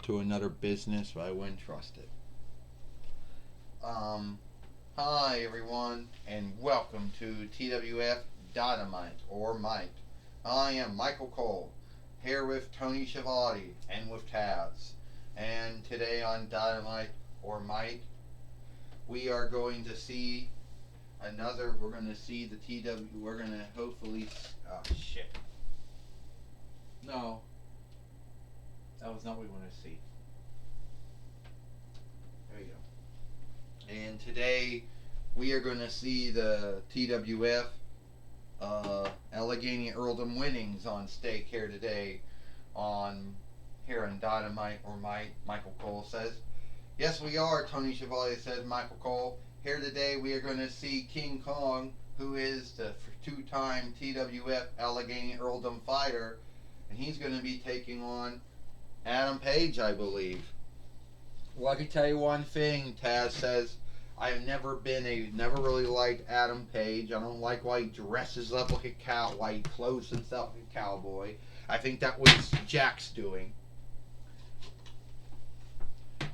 to another business, but I wouldn't trust it. Hi everyone, and welcome to TWF Dynamite or Mike. I am Michael Cole, here with Tony Schiavone and with Taz. And today on Dynamite or Mike, we are going to see we're going to see the we're going to hopefully, oh shit. No, that was not what we want to see. There we go. And today we are going to see the TWF Allegheny Earldom winnings on stake here today here in Dynamite or Mike. Michael Cole says. Yes, we are, Tony Chevalier says. Michael Cole. Here today we are going to see King Kong, who is the two-time TWF Allegheny Earldom fighter, and he's going to be taking on Adam Page, I believe. Well, I can tell you one thing, Taz says. I've never really liked Adam Page. I don't like why he dresses up like a cow, why he clothes himself like a cowboy. I think that was Jack's doing.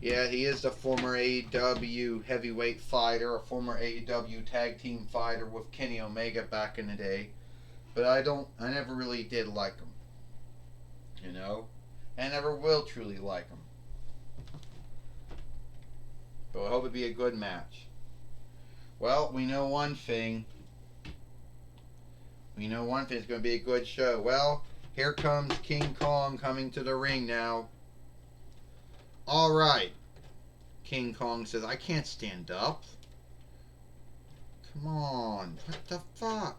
Yeah, he is the former AEW heavyweight fighter, a former AEW tag team fighter with Kenny Omega back in the day. But I never really did like him. You know? I never will truly like him. But I hope it'll be a good match. Well, we know one thing. It's going to be a good show. Well, here comes King Kong coming to the ring now. Alright. King Kong says, I can't stand up. Come on. What the fuck?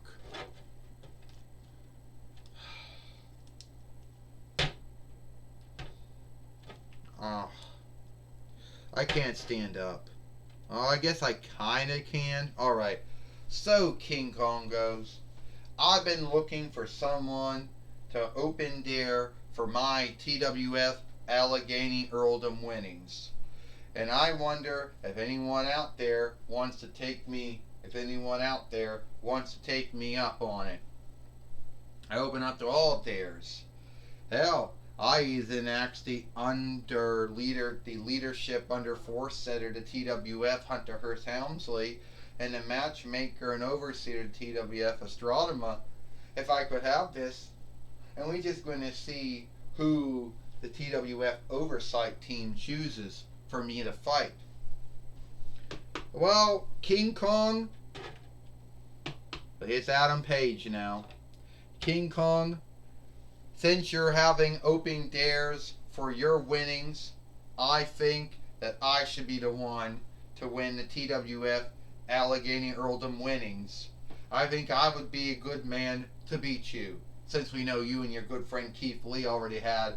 Oh. I can't stand up. Oh, I guess I kinda can. Alright. So, King Kong goes, I've been looking for someone to open dare for my TWF Allegheny Earldom winnings. And I wonder if anyone out there wants to take me up on it. I open up to all dares. Hell, I even actually the leadership under force setter to TWF, Hunter Hearst Helmsley, and the matchmaker and overseer to TWF, Astrodema, if I could have this. And we're just going to see who the TWF oversight team chooses for me to fight. Well, King Kong, it's Adam Page now. King Kong, since you're having open dares for your winnings, I think that I should be the one to win the TWF Allegheny Earldom winnings. I think I would be a good man to beat you. Since we know you and your good friend Keith Lee already had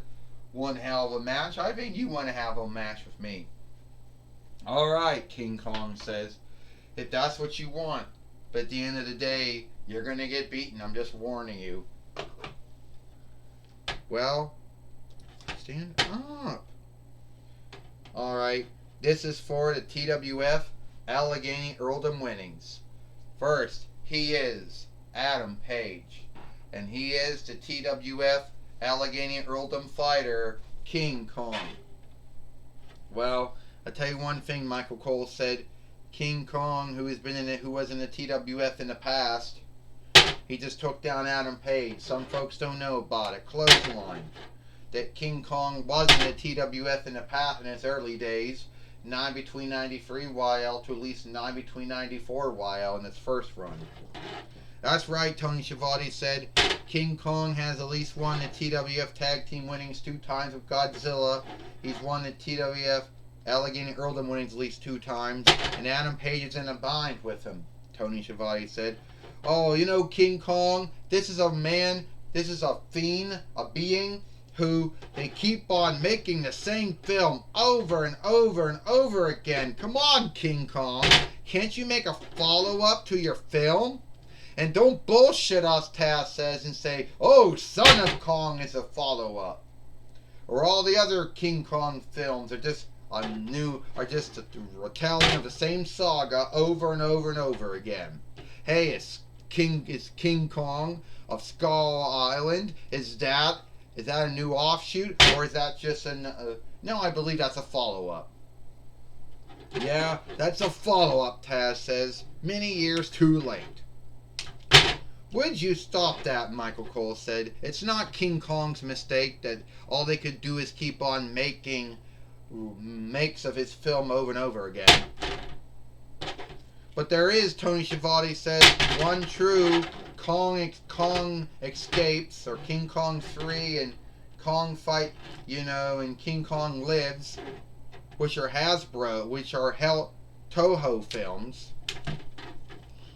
one hell of a match, I think you want to have a match with me. Alright, King Kong says, if that's what you want. But at the end of the day, you're going to get beaten. I'm just warning you. Well, stand up. Alright, this is for the TWF Allegheny Earldom winnings. First, he is Adam Page. And he is the TWF Allegheny Earldom fighter, King Kong. Well, I'll tell you one thing Michael Cole said. King Kong, who was in the TWF in the past, he just took down Adam Page. Some folks don't know about it. Clothesline. That King Kong was in the TWF in the past in its early days. 9 between 93 YL to at least 9 between 94 YL in its first run. That's right, Tony Schiavone said. King Kong has at least won the TWF tag team winnings 2 times with Godzilla. He's won the TWF Allegheny Earldom winnings at least 2 times. And Adam Page is in a bind with him, Tony Schiavone said. Oh, you know, King Kong, this is a fiend, a being who they keep on making the same film over and over and over again. Come on, King Kong. Can't you make a follow-up to your film? And don't bullshit us, Taz says, and say, oh, Son of Kong is a follow-up. Or all the other King Kong films are just a retelling of the same saga over and over and over again. Hey, it's King Kong of Skull Island. Is that Is that a new offshoot, or is that just no, I believe that's a follow-up. Yeah, that's a follow-up, Taz says. Many years too late. Would you stop that, Michael Cole said. It's not King Kong's mistake that all they could do is keep on making makes of his film over and over again. But there is, Tony Schiavone says, one true Kong Escapes, or King Kong 3 and Kong Fight, and King Kong Lives, which are Hasbro, which are Toho films.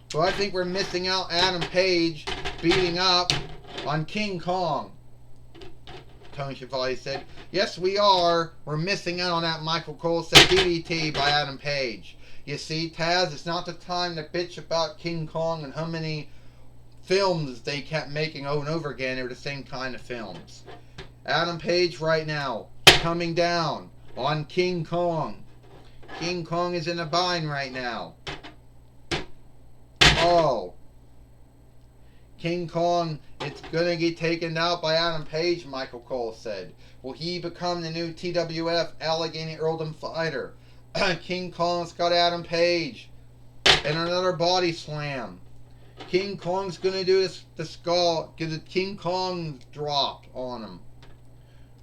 So I think we're missing out Adam Page beating up on King Kong. Tony Schiavone said, yes, we are. We're missing out on that, Michael Cole said. DDT by Adam Page. You see, Taz, it's not the time to bitch about King Kong and how many films they kept making over and over again. They were the same kind of films. Adam Page right now, coming down on King Kong. King Kong is in a bind right now. Oh. King Kong, it's going to get taken out by Adam Page, Michael Cole said. Will he become the new TWF Allegheny Earldom fighter? King Kong's got Adam Page. And another body slam. King Kong's going to do the skull, get the King Kong drop on him.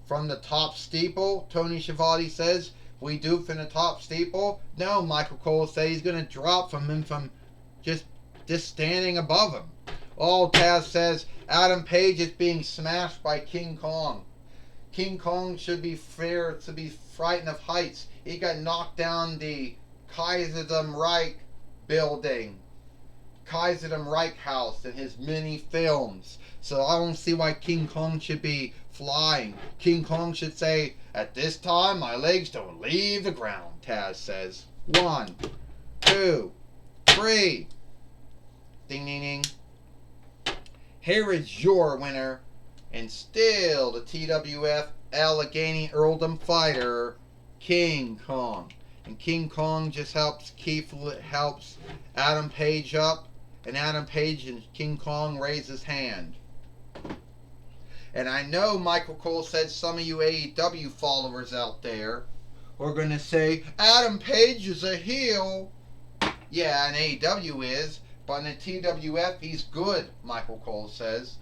From the top steeple, Tony Schiavone says. We do from the top steeple? No, Michael Cole says he's going to drop from him from just standing above him. Oh, Taz says Adam Page is being smashed by King Kong. King Kong should be frightened of heights. He got knocked down the Kaiserem Reich building, Kaiserem Reich house in his many films. So I don't see why King Kong should be flying. King Kong should say, at this time my legs don't leave the ground, Taz says. 1, 2, 3. Ding, ding, ding. Here is your winner, and still the TWF Allegheny Earldom fighter, King Kong. And King Kong just helps Adam Page up, and Adam Page and King Kong raise his hand. And I know Michael Cole said some of you AEW followers out there are going to say, Adam Page is a heel. Yeah, and AEW is. But in the TWF, he's good, Michael Cole says.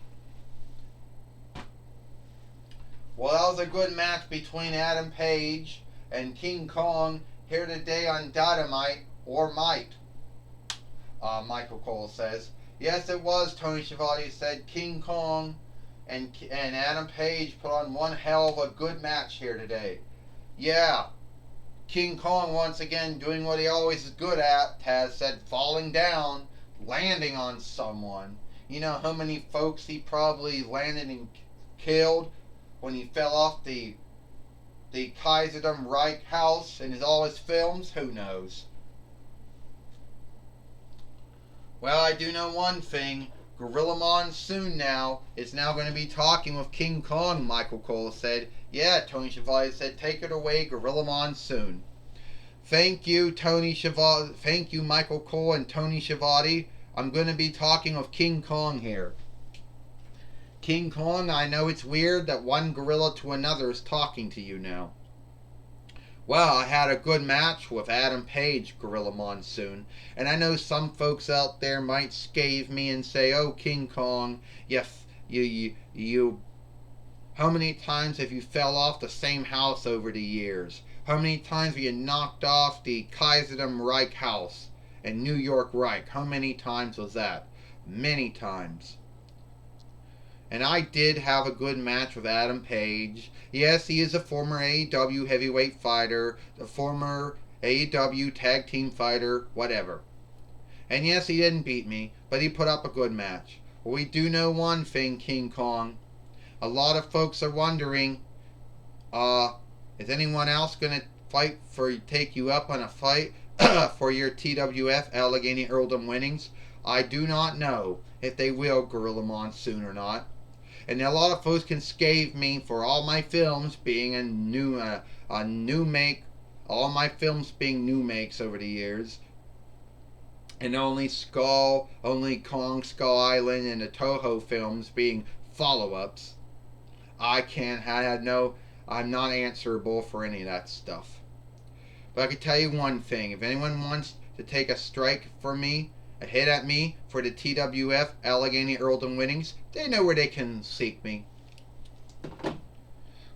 Well, that was a good match between Adam Page and King Kong here today on Dynamite, or Might, Michael Cole says. Yes, it was, Tony Schiavone said. King Kong and Adam Page put on one hell of a good match here today. Yeah. King Kong once again doing what he always is good at, Taz said, falling down, landing on someone. You know how many folks he probably landed and killed when he fell off the Kaiserem Reich house in all his films? Who knows? Well, I do know one thing. Gorilla Monsoon now is now going to be talking with King Kong, Michael Cole said. Yeah, Tony Schiavone said, take it away, Gorilla Monsoon. Thank you, Tony Schiavone. Thank you, Michael Cole and Tony Schiavone. I'm going to be talking with King Kong here. King Kong, I know it's weird that one gorilla to another is talking to you now. Well, I had a good match with Adam Page, Gorilla Monsoon, and I know some folks out there might scathe me and say, oh, King Kong, you how many times have you fell off the same house over the years? How many times have you knocked off the Kaiserem Reich house in New York Reich? How many times was that? Many times. And I did have a good match with Adam Page. Yes, he is a former AEW heavyweight fighter, a former AEW tag team fighter, whatever. And yes, he didn't beat me, but he put up a good match. Well, we do know one thing, King Kong. A lot of folks are wondering, is anyone else going to take you up on a fight for your TWF Allegheny Earldom winnings? I do not know if they will, Gorilla Monsoon, or not. And a lot of folks can scathe me for all my films being a new make, all my films being new makes over the years, and only Kong Skull Island and the Toho films being follow-ups. I'm not answerable for any of that stuff. But I can tell you one thing: if anyone wants to take a strike for me, a hit at me for the TWF Allegheny Earldom winnings, they know where they can seek me.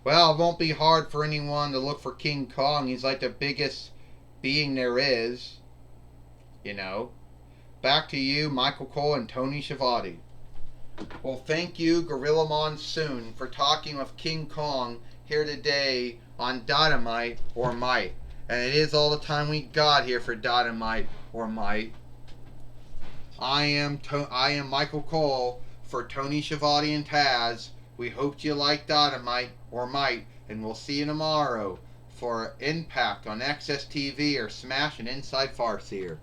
Well, it won't be hard for anyone to look for King Kong. He's like the biggest being there is. You know. Back to you, Michael Cole and Tony Schiavone. Well, thank you, Gorilla Monsoon, for talking with King Kong here today on Dynamite or Might. And it is all the time we got here for Dynamite or Might. I am Michael Cole for Tony Schiavone and Taz. We hope you like Dynamite or Might, and we'll see you tomorrow for Impact on Access TV or Smash and Inside Farseer.